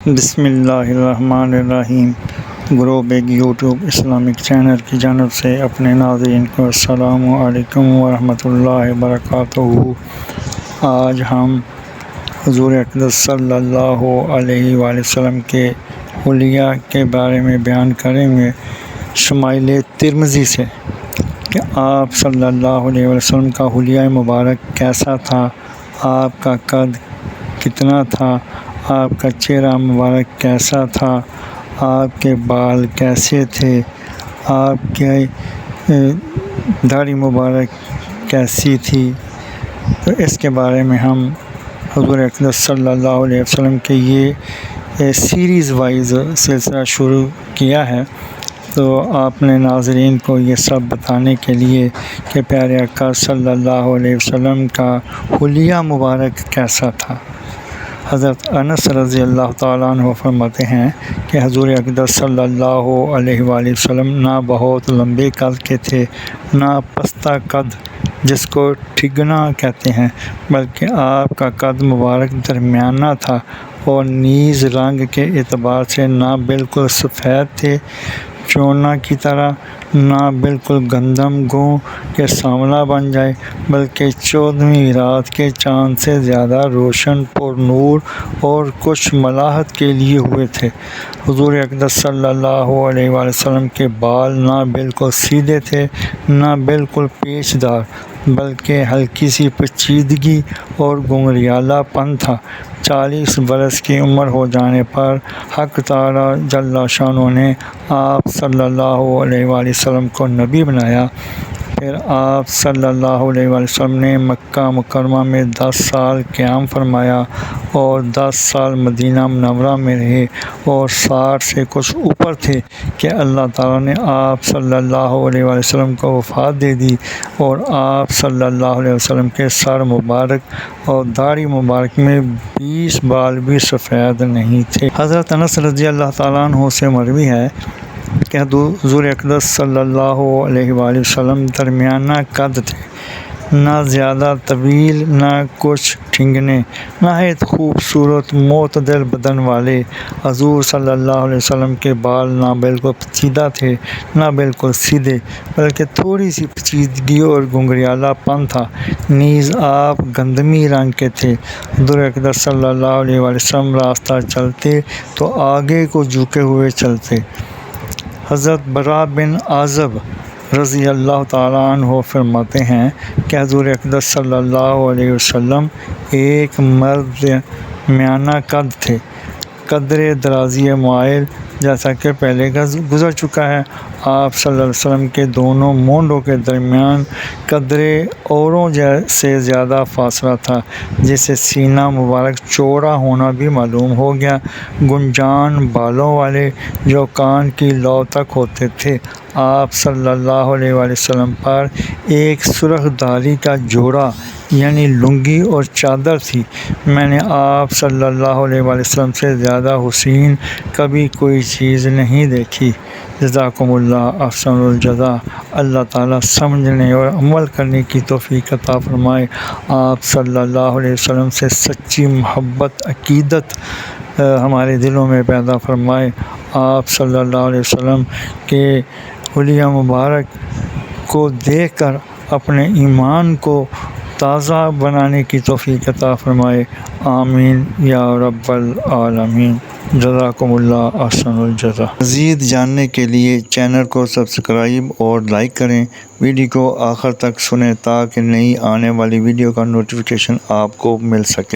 بسم اللہ الرحمن الرحیم۔ گروہ ایک یوٹیوب اسلامک چینل کی جانب سے اپنے ناظرین کو السلام علیکم ورحمۃ اللہ وبرکاتہ۔ آج ہم حضور اقدس صلی اللہ علیہ وآلہ وسلم کے حلیہ کے بارے میں بیان کریں گے شمائل ترمذی سے کہ آپ صلی اللہ علیہ وسلم کا حلیہ مبارک کیسا تھا، آپ کا قد کتنا تھا، آپ کا چہرہ مبارک کیسا تھا، آپ کے بال کیسے تھے، آپ کی داڑھی مبارک کیسی تھی۔ تو اس کے بارے میں ہم حضور اقدس صلی اللہ علیہ وسلم کے یہ سیریز وائز سلسلہ شروع کیا ہے۔ تو آپ نے ناظرین کو یہ سب بتانے کے لیے کہ پیارے آقا صلی اللہ علیہ وسلم کا حلیہ مبارک کیسا تھا۔ حضرت انس رضی اللہ تعالیٰ عنہ فرماتے ہیں کہ حضور اقدس صلی اللہ علیہ وآلہ وسلم نہ بہت لمبے قد کے تھے، نہ پستہ قد جس کو ٹھگنا کہتے ہیں، بلکہ آپ کا قد مبارک درمیانہ تھا، اور نیز رنگ کے اعتبار سے نہ بالکل سفید تھے چونا کی طرح، نہ بالکل گندم گو کہ سانولا بن جائے، بلکہ 14ویں رات کے چاند سے زیادہ روشن پر نور اور کچھ ملاحت کے لیے ہوئے تھے۔ حضور اقدس صلی اللہ علیہ وآلہ وسلم کے بال نہ بالکل سیدھے تھے، نہ بالکل پیچ دار، بلکہ ہلکی سی پیچیدگی اور گنگریالہ پن تھا۔ 40 برس کی عمر ہو جانے پر حق تعالیٰ جل شانہ نے آپ صلی اللہ علیہ وآلہ وسلم کو نبی بنایا۔ پھر آپ صلی اللہ علیہ وآلہ وسلم نے مکہ مکرمہ میں 10 سال قیام فرمایا اور 10 سال مدینہ منورہ میں رہے، اور 60 سے کچھ اوپر تھے کہ اللہ تعالیٰ نے آپ صلی اللہ علیہ وآلہ وسلم کو وفات دے دی، اور آپ صلی اللہ علیہ وسلم کے سر مبارک اور داڑھی مبارک میں 20 بال بھی سفید نہیں تھے۔ حضرت انس رضی اللہ تعالیٰ عنہ سے مروی ہے کہ حضور اقدس صلی اللہ علیہ وآلہ وسلم درمیانہ قد تھے، نہ زیادہ طویل نہ کچھ ٹھنگنے، نہایت خوبصورت معتدل بدن والے۔ حضور صلی اللہ علیہ وسلم کے بال نہ بالکل پیچیدہ تھے، نہ بالکل سیدھے، بلکہ تھوڑی سی پیچیدگی اور گنگریالہ پن تھا، نیز آپ گندمی رنگ کے تھے۔ حضور اقدس صلی اللہ علیہ وآلہ وسلم راستہ چلتے تو آگے کو جھکے ہوئے چلتے۔ حضرت براء بن عازب رضی اللہ تعالیٰ عنہ فرماتے ہیں کہ حضور اقدس صلی اللہ علیہ وسلم ایک مرد درمیانہ قد تھے، قدر درازی مائل، جیسا کہ پہلے گزر چکا ہے۔ آپ صلی اللہ علیہ وسلم کے دونوں مونڈوں کے درمیان قدر اوروں سے زیادہ فاصلہ تھا، جس سے سینہ مبارک چوڑا ہونا بھی معلوم ہو گیا۔ گنجان بالوں والے جو کان کی لو تک ہوتے تھے۔ آپ صلی اللہ علیہ وآلہ وسلم پر ایک سرخ دھاری کا جوڑا یعنی لنگی اور چادر تھی۔ میں نے آپ صلی اللہ علیہ وآلہ وسلم سے زیادہ حسین کبھی کوئی چیز نہیں دیکھی۔ جزاکم اللہ احسن الجزا۔ اللہ تعالیٰ سمجھنے اور عمل کرنے کی توفیق عطا فرمائے۔ آپ صلی اللہ علیہ وسلم سے سچی محبت عقیدت ہمارے دلوں میں پیدا فرمائے۔ آپ صلی اللہ علیہ وسلم کے حلیہ مبارک کو دیکھ کر اپنے ایمان کو تازہ بنانے کی توفیق عطا فرمائے۔ آمین یا رب العالمین۔ جزاکم اللہ احسن الجزا۔ مزید جاننے کے لیے چینل کو سبسکرائب اور لائک کریں، ویڈیو کو آخر تک سنیں تاکہ نئی آنے والی ویڈیو کا نوٹیفیکیشن آپ کو مل سکے۔